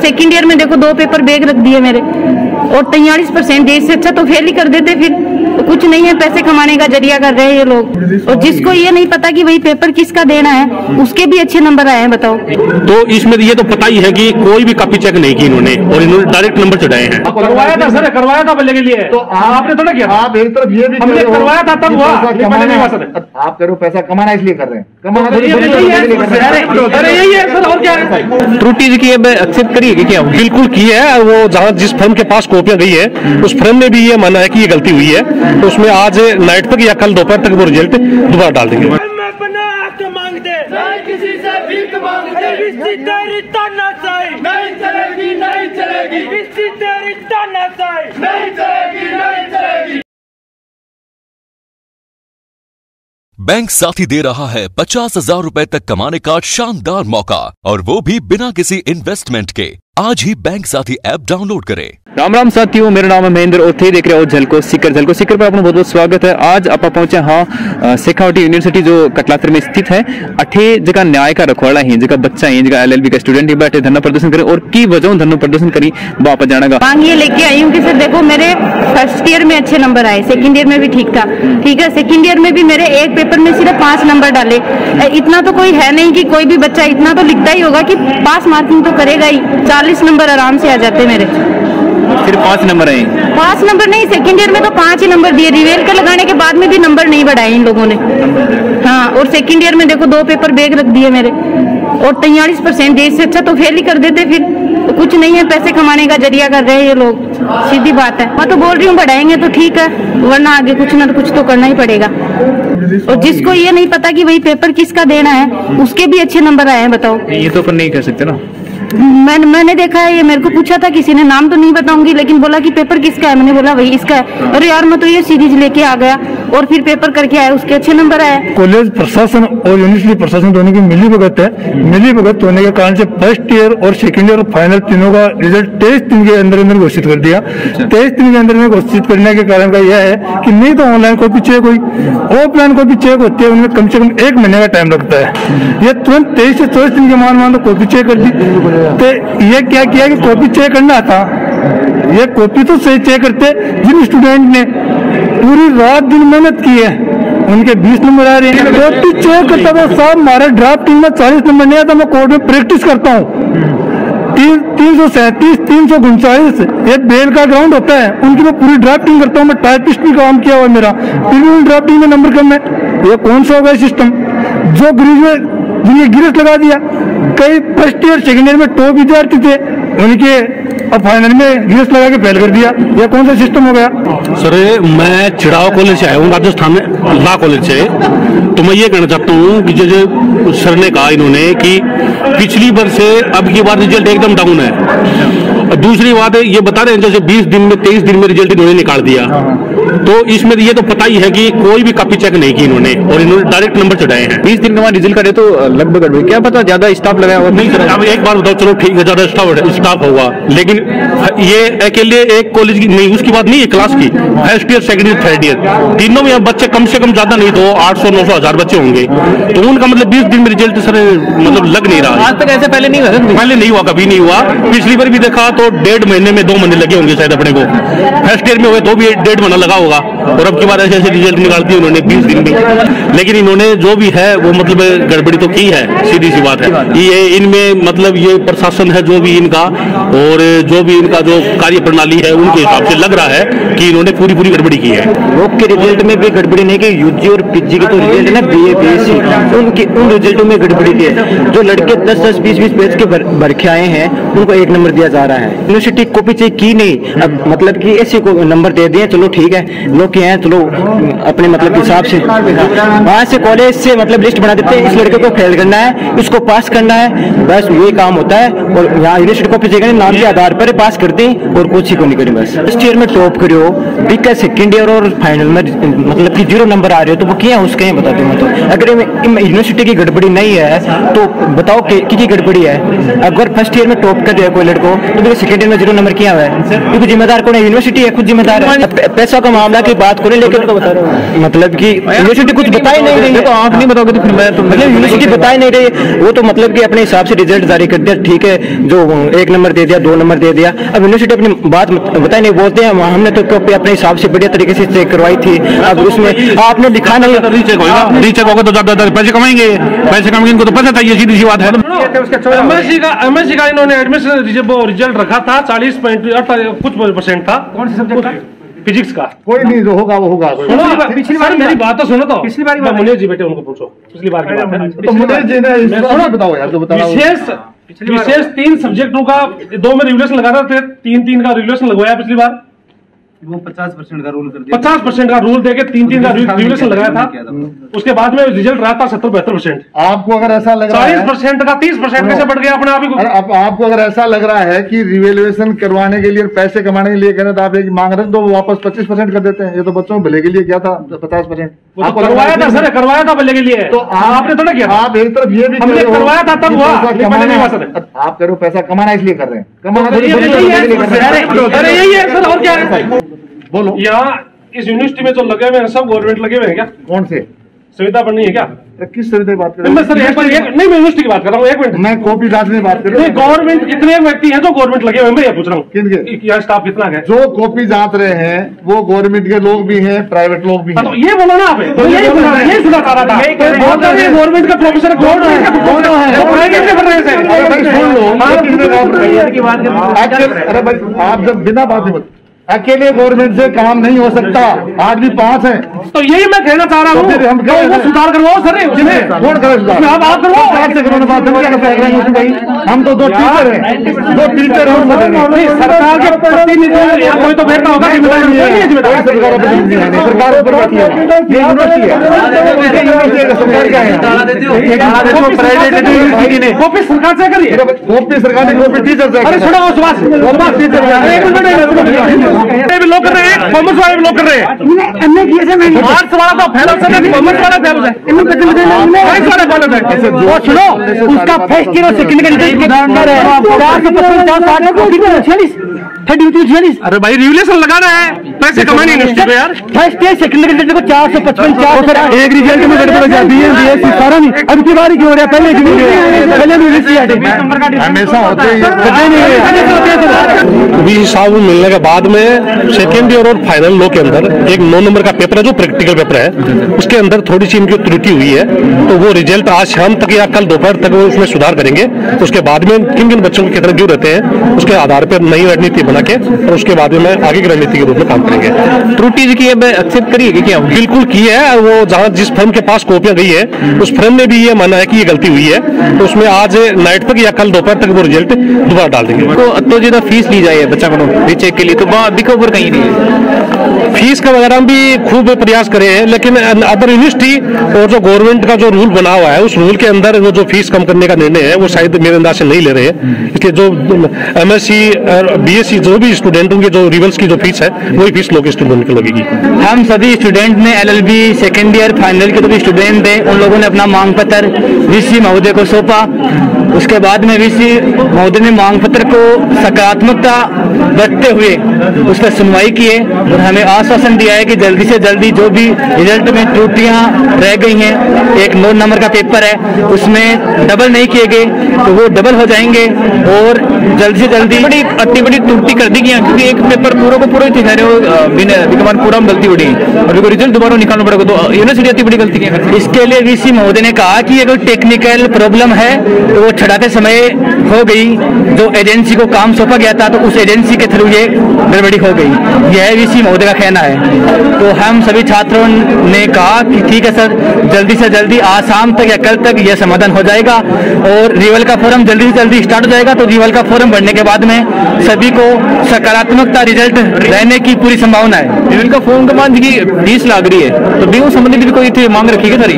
Second year में देखो 2 paper bag रख दिए मेरे, और 43% इससे अच्छा तो फेल ही कर देते। फिर तो कुछ नहीं है, पैसे कमाने का जरिया कर रहे हैं ये लोग। और जिसको ये नहीं पता कि वही पेपर किसका देना है, उसके भी अच्छे नंबर आए हैं, बताओ। तो इसमें ये तो पता ही है कि कोई भी कॉपी चेक नहीं की इन्होंने, और इन्होंने डायरेक्ट नंबर चढ़ाए हैं। करवाया था सर, करवाया था बल्ले के लिए, तो आपने थोड़ा किया। आप एक तरफ ये भी हमने करवाया था तब हुआ, आप करो पैसा कमाना इसलिए कर रहे हैं, कमाना यही है सर। और क्या है त्रुटि की एक्सेप्ट करिए कि क्या बिल्कुल की है। वो जहाँ जिस फर्म के पास कॉपियां गई है उस फर्म ने भी ये माना है कि ये गलती हुई है, तो उसमें आज नाइट तक या कल दोपहर तक वो रिजल्ट दोबारा डाल देंगे। किसी से भीख मांगते, तेरी तानाशाही नहीं चलेगी, नहीं चलेगी, तेरी तानाशाही नहीं चलेगी, नहीं चलेगी। बैंक साथी दे रहा है 50,000 रुपए तक कमाने का शानदार मौका, और वो भी बिना किसी इन्वेस्टमेंट के। आज ही बैंक साथी ऐप डाउनलोड करें। राम राम साथियों, मेरा नाम है महेंद्र और थे देख रहे हो झलको सिकर। झलको सिकर पर आपका बहुत बहुत स्वागत है। आज आप पहुंचे हाँ शेखावटी यूनिवर्सिटी जो कटलातर में स्थित है। अठे जगह न्याय का रखवाड़ा है, जगह बच्चा है, जगह LLB का स्टूडेंट ही बैठे धरना प्रदर्शन करे, और की वजह धरना प्रदर्शन करी वापस जाना मांग ये लेके आई हूँ कि सर देखो मेरे फर्स्ट ईयर में अच्छे नंबर आए, सेकंड ईयर में भी ठीक था, ठीक है। सेकंड ईयर में भी मेरे एक पेपर में सिर्फ 5 नंबर डाले। इतना तो कोई है नहीं कि कोई भी बच्चा इतना तो लिखता ही होगा कि पास मार्किंग तो करेगा ही। 40 नंबर आराम से आ जाते मेरे। सिर्फ 5 नंबर आए? 5 नंबर नहीं, सेकंड ईयर में तो 5 ही नंबर दिए। रिवेल के लगाने के बाद में भी नंबर नहीं बढ़ाए इन लोगों ने। हाँ, और सेकंड ईयर में देखो 2 पेपर बैग रख दिए मेरे, और 43% इससे अच्छा तो फेल ही कर देते। फिर तो कुछ नहीं है, पैसे कमाने का जरिया कर रहे हैं ये लोग, सीधी बात है। मैं तो बोल रही हूँ बढ़ाएंगे तो ठीक है, वरना आगे कुछ ना कुछ तो करना ही पड़ेगा। और जिसको ये नहीं पता कि वही पेपर किसका देना है, उसके भी अच्छे नंबर आए हैं, बताओ। ये तो अपन नहीं कर सकते ना। मैंने देखा है, ये मेरे को पूछा था किसी ने, नाम तो नहीं बताऊंगी, लेकिन बोला कि पेपर किसका है। मैंने बोला वही इसका है। अरे यार, मैं तो ये सीरीज लेके आ गया और फिर पेपर करके आया, उसके अच्छे नंबर आए। कॉलेज प्रशासन और यूनिवर्सिटी प्रशासन दोनों की मिली भगत है। मिली भगत होने के कारण से फर्स्ट ईयर और सेकंड ईयर और फाइनल तीनों का रिजल्ट 23 दिन के अंदर घोषित कर दिया। 23 दिन के अंदर घोषित करने के कारण का यह है कि नहीं तो ऑनलाइन कॉपी चेक हुई, ऑफलाइन कॉपी चेक होती है, उनमें कम से कम 1 महीने का टाइम लगता है। ये तुरंत 23 से 24 दिन के मान तो कॉपी चेक कर दी। तो ये क्या किया कि कॉपी चेक करना था, ये कॉपी तो सही चेक करते। जिन स्टूडेंट ने पूरी रात दिन मेहनत की है उनके 20 नंबर आ रहे हैं। कॉपी चेक करता था साहब, हमारे ड्राफ्टिंग में 40 नंबर नहीं आता। मैं कोर्ट में प्रैक्टिस करता हूँ। 337, 339 ये बेल का ग्राउंड होता है, उनकी मैं पूरी ड्राफ्टिंग करता हूँ। मैं टाइपिस्ट भी काम किया हुआ मेरा, फिर भी ड्राफ्टिंग में नंबर कम है। ये कौन सा होगा सिस्टम? जो जिन्हें गिरस लगा दिया, कई फर्स्ट ईयर सेकंड ईयर में टॉप विद्यार्थी थे, उनके अब फाइनल में गिरस लगा के फेल कर दिया। यह कौन सा सिस्टम हो गया? सर मैं चिड़ाव कॉलेज से आया हूँ, राजस्थान में लॉ कॉलेज से। तो मैं ये कहना चाहता हूँ कि जैसे सर ने कहा इन्होंने कि पिछली वर्ष से अब की बार रिजल्ट एकदम डाउन है। दूसरी बात है, ये बता रहे हैं जैसे 20 दिन में 23 दिन में रिजल्ट इन्होंने निकाल दिया। तो इसमें ये तो पता ही है कि कोई भी कॉपी चेक नहीं की इन्होंने, और इन्होंने डायरेक्ट नंबर चढ़ाए हैं। 20 दिन के बाद रिजल्ट करे तो लगभग क्या पता ज्यादा स्टाफ लगाया हुआ नहीं। अब एक बार बताओ, चलो ठीक है ज्यादा स्टाफ होगा, लेकिन ये अकेले एक कॉलेज की नहीं, उसकी बात नहीं है, क्लास की first year second year third year तीनों में बच्चे कम से कम ज्यादा नहीं तो 800 900 1000 बच्चे होंगे। तो उनका मतलब 20 दिन में रिजल्ट सर मतलब लग नहीं रहा। आज तक ऐसे पहले नहीं हुआ? पहले नहीं हुआ, कभी नहीं हुआ। पिछली बार भी देखा तो 1.5 महीने में 2 महीने लगे होंगे शायद अपने को। फर्स्ट ईयर में हुए तो भी 1.5 महीना लगा होगा, और अब की बार ऐसे ऐसे रिजल्ट निकालती है उन्होंने 20 दिन में। लेकिन इन्होंने जो भी है वो मतलब गड़बड़ी तो की है, सीधी सी बात है। ये इनमें मतलब ये प्रशासन है जो भी इनका, और जो भी इनका जो कार्य प्रणाली है उनके हिसाब से लग रहा है कि इन्होंने पूरी गड़बड़ी की है। रोक के रिजल्ट में भी गड़बड़ी नहीं की, यूजी और पीजी के तो रिजल्ट है ना, BA BSc उन रिजल्टों में गड़बड़ी की है। जो लड़के 10-10 20-20 पेज के भर के आए हैं उनको 1 नंबर दिया जा रहा है। यूनिवर्सिटी कॉपी चेक की नहीं, अब मतलब कि ऐसे को नंबर दे दिए, चलो ठीक है लोग क्या है, चलो अपने मतलब हिसाब से वहाँ से कॉलेज से मतलब लिस्ट बना देते हैं, इस लड़के को फेल करना है, इसको पास करना है, बस यही काम होता है। और यहाँ यूनिवर्सिटी कॉपी चेक नाम के आधार पर पास करते हैं और कुछ ही को नहीं करें। बस फर्स्ट ईयर में टॉप करो, ठीक है, सेकंड ईयर और फाइनल में मतलब कि 0 नंबर आ रहे हो तो वो क्या है उसके बता दूँ मैं। तो अगर यूनिवर्सिटी की गड़बड़ी नहीं है तो बताओ कि गड़बड़ी है। अगर फर्स्ट ईयर में टॉप कर दिया कोई लड़को तो फिर सेकंड ईयर में 0 नंबर किया हुआ है, क्योंकि जिम्मेदार कौन है? यूनिवर्सिटी है, खुद जिम्मेदार है। पैसा का मामला कि बात करें, लेकिन मतलब कि यूनिवर्सिटी कुछ बता ही नहीं रही है। तो आप नहीं बताओगे तो फिर मैं तो मतलब यूनिवर्सिटी बता ही नहीं रही, वो तो मतलब कि अपने हिसाब से रिजल्ट जारी कर दिया, ठीक है, जो 1 नंबर दे दिया, 2 नंबर दे दिया। अब यूनिवर्सिटी अपनी बात बता ही नहीं, बोलते हैं हमने तो कॉपी अपने हिसाब से बढ़िया तरीके से चेक करवाई थी, अब उसमें आपने लिखा नहीं। रीचेक होगा तो ज्यादा पैसे कमाएंगे, इनको तो पता था, ये सीधी सी बात है। एमएससी का इन्होंने एडमिशन रिजल्ट रखा था 40% कुछ % था। कौन से सब्जेक्ट? फिजिक्स का। कोई नहीं, जो होगा वो होगा। पिछली बार मेरी बात तो सुनो, तो पिछली बार मुनीर जी बेटे उनको पूछो, पिछली बार की बात है। तो मुनीर जी ने बताओ यार, जो बताओ। विशेष 3 सब्जेक्टों का 2 में रिवोल्यूशन लगा रहे थे, 3 का रिवोल्यूशन लगवाया पिछली बार। वो 50% का रूल कर दिया, 50% का रूल देके 3 का रिवोल्यूशन लगाया था। उसके बाद में रिजल्ट रहा था 70-72%। आपको अगर ऐसा लग रहा है 40% का 30% कैसे बढ़ गया अपने आप ही? आपको अगर ऐसा लग रहा है कि रिवेल्युएशन करवाने के लिए, पैसे कमाने के लिए करें, तो आप एक मांग रख दो, वो वापस 25% कर देते हैं। ये तो बच्चों भले के लिए किया था 50%। आपको करवाया था सर, करवाया था भले के लिए, तो आपने थोड़ा किया। आप एक तरफ ये भी करवाया था तब हुआ, आप कह रहे हो पैसा कमाना इसलिए कर रहे हैं, कमाना अरे यही है सर, और क्या है? बोलो। यहाँ इस यूनिवर्सिटी में जो लगे हुए हैं सब गवर्नमेंट लगे हुए हैं क्या? कौन से सुविधा बननी है क्या? किस सुविधा की बात कर रहे हैं? सर नहीं, मैं यूनिवर्सिटी की बात कर रहा हूँ, 1 मिनट। मैं कॉपी जांचने की बात कर रहा हूँ। गवर्नमेंट कितने व्यक्ति हैं जो गवर्नमेंट लगे हुए हैं, मैं ये पूछ रहा हूँ। किनके? यहाँ स्टाफ कितना है? जो कॉपी जांच रहे हैं वो गवर्नमेंट के लोग भी हैं, प्राइवेट लोग भी हैं। तो ये बोलो ना आप, यही सुना चाह रहा था। गवर्नमेंट का प्रोफेसर अरे भाई, आप जब बिना बात नहीं, अकेले गवर्नमेंट से काम नहीं हो सकता, आज भी 5 हैं। तो यही मैं कहना चाह रहा हूँ, हम सुधार करवाओ सर, कौन करे सुधार? आप करवाओ, हम तो 2 टीचर हैं, 2 टीचर हैं। सरकार के प्रतिनिधि कोई तो बैठा होगा, सरकार ऊपर बैठी है, ये यूनिवर्सिटी है, सरकार क्या है? कॉपी सरकार से करिए, कॉपी सरकार ने, कॉपी टीचर से। अरे छोड़ो सुभाष भी लोग कर रहे हैं, कॉमर्स वाले भी लोग कर रहे हैं। आर्ट्स वाला तो फेल है, कॉमर्स वाला फेल है, साइंस वाला फेल है। वो सुनो, उसका फर्स्ट ईयर और सेकंड का रिजल्ट अरे भाई रिवोल्यूशन लगा रहा है, पैसे कमाने नहीं यार। फर्स्ट ईयर सेकंड के रिजल्ट को 455 एक रिजल्ट में गड़बड़ हो जाती है, बीएससी सारा नहीं। अब की बारी क्यों हो रहा है? पहले हमेशा होते ही साहब मिलने के बाद में सेकेंड ईयर और फाइनल लॉ के अंदर एक 9 नंबर का पेपर है, जो प्रैक्टिकल पेपर है, उसके अंदर थोड़ी सी इनकी त्रुटि हुई है। तो वो रिजल्ट आज शाम तक या कल दोपहर तक वो उसमें सुधार करेंगे। तो उसके बाद में किन किन बच्चों को कितने ड्यू रहते हैं, उसके आधार पर नई रणनीति बना के और उसके बाद में आगे की रणनीति के रूप में काम करेंगे। त्रुटि जी की एक्सेप्ट करिए क्या? बिल्कुल की है। वो जहाँ जिस फर्म के पास कॉपियां गई है, उस फर्म ने भी ये माना है कि ये गलती हुई है, तो उसमें आज नाइट तक या कल दोपहर तक वो रिजल्ट दोबारा डाल देंगे। तो ज्यादा फीस ली जाए बच्चा को रीचेक के लिए, तो दिखो कहीं नहीं है। फीस का वगैरह हम भी खूब प्रयास करे हैं, लेकिन अदर यूनिवर्सिटी और जो गवर्नमेंट का जो रूल बना हुआ है, उस रूल के अंदर वो जो फीस कम करने का निर्णय है, वो शायद मेरे अंदाज से नहीं ले रहे हैं। इसलिए जो एमएससी और बीएससी जो भी स्टूडेंट होंगे, जो रिवल्स की जो फीस है, वही फीस लोग स्टूडेंट की लगेगी। हम सभी स्टूडेंट ने एलएलबी सेकेंड ईयर फाइनल के जो भी स्टूडेंट थे, उन लोगों ने अपना मांग पत्र वीसी महोदय को सौंपा। उसके बाद में वीसी महोदय ने मांग पत्र को सकारात्मकता बरतते हुए उस पर सुनवाई की है और हमें आश्वासन दिया है कि जल्दी से जल्दी जो भी रिजल्ट में त्रुटियां रह गई हैं, एक 9 नंबर का पेपर है, उसमें डबल नहीं किए गए तो वो डबल हो जाएंगे और जल्दी से जल्दी इतनी बड़ी त्रुटि कर दी गई, क्योंकि एक पेपर पूरा को पूरा ही पूरा गलती उड़ी और रिजल्ट दोबारा निकालना पड़ेगा, तो यूनिवर्सिटी इतनी बड़ी गलती क्या है? इसके लिए वीसी महोदय ने कहा कि अगर टेक्निकल प्रॉब्लम है तो वो छड़ाते समय हो गई, जो एजेंसी को काम सौंपा गया था तो उस एजेंसी के थ्रू ये गड़बड़ी हो गई, यह वीसी महोदय का कहना है। तो हम सभी छात्रों ने कहा कि ठीक है सर, जल्दी से जल्दी आज शाम तक या कल तक यह समाधान हो जाएगा और रिवल का फोरम जल्दी से जल्दी स्टार्ट हो जाएगा। तो रिवल का फोरम बढ़ने के बाद में सभी को सकारात्मकता रिजल्ट रहने की पूरी संभावना है। रिवल का फोरम के बाद की फीस लाग रही है, तो भी वो संबंधित भी कोई मांग रखी है सारी?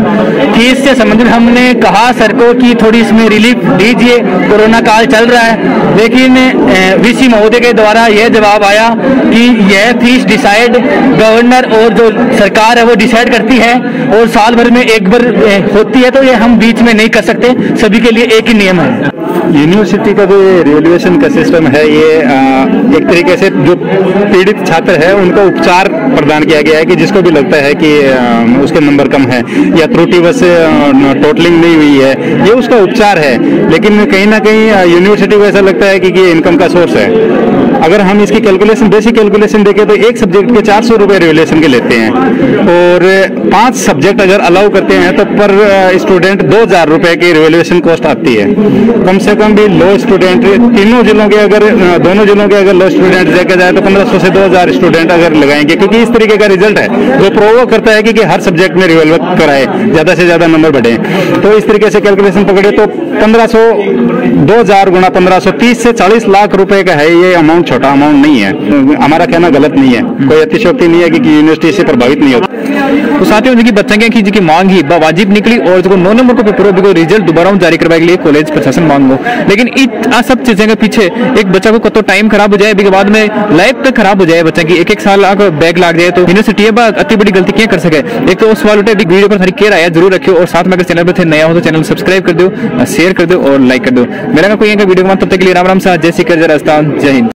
फीस से संबंधित हमने कहा सर को कि थोड़ी इसमें रिलीफ दीजिए, कोरोना काल चल रहा है, लेकिन वीसी महोदय के द्वारा यह जवाब आया कि यह फीस डिसाइड गवर्नर और जो सरकार है वो डिसाइड करती है और साल भर में एक बार होती है, तो ये हम बीच में नहीं कर सकते, सभी के लिए एक ही नियम है। यूनिवर्सिटी का जो रिवैल्यूएशन का सिस्टम है, ये एक तरीके से जो पीड़ित छात्र है उनको उपचार प्रदान किया गया है कि जिसको भी लगता है कि उसके नंबर कम है या त्रुटि बस टोटलिंग नहीं हुई है, ये उसका उपचार है। लेकिन कहीं ना कहीं यूनिवर्सिटी को ऐसा लगता है कि ये इनकम का सोर्स है। अगर हम इसकी कैलकुलेशन, बेसिक कैलकुलेशन देखें तो एक सब्जेक्ट के 400 रुपए रिवैल्यूएशन के लेते हैं और 5 सब्जेक्ट अगर अलाउ करते हैं तो पर स्टूडेंट 2000 रुपए की रिवैल्यूएशन कॉस्ट आती है। कम से कम भी लो स्टूडेंट तीनों जिलों के अगर दोनों जिलों के अगर लो स्टूडेंट देखा जाए तो 1500 से 2000 स्टूडेंट अगर लगाएंगे, क्योंकि इस तरीके का रिजल्ट है जो प्रोवोक करता है कि हर सब्जेक्ट में रिवैल्यू कराए, ज्यादा से ज्यादा नंबर बढ़े। तो इस तरीके से कैलकुलेशन पकड़े तो 1500 2000 गुणा 1500 30 से 40 लाख रुपए का है। ये अमाउंट छोटा अमाउंट नहीं है। हमारा कहना गलत नहीं है, कोई अतिशयोक्ति नहीं है कि यूनिवर्सिटी से प्रभावित नहीं होती। तो साथियों जी की बच्चों की मांग ही वाजिब निकली और जो 9 नंबर को पेपर हो रिजल्ट दोबारा जारी करवाने के लिए कॉलेज प्रशासन मांगो। लेकिन इन सब चीजें के पीछे एक बच्चा को कतो टाइम खराब हो जाए, बाद में लाइफ तक खराब हो जाए, बच्चा की एक साल बैग लाग जाए तो यूनिवर्सिटी अति बड़ी गलती क्या कर सके। एक तो सवाल उठे, वीडियो पर सारी केयर आया जरूर रखियो और साथ में अगर चैनल पर नया हो तो चैनल सब्सक्राइब कर दो, शेयर कर दो और लाइक कर दो। मेरा कोई वीडियो तब तक के लिए राम राम साहब, जय श्री कृष्ण, जय हिंद।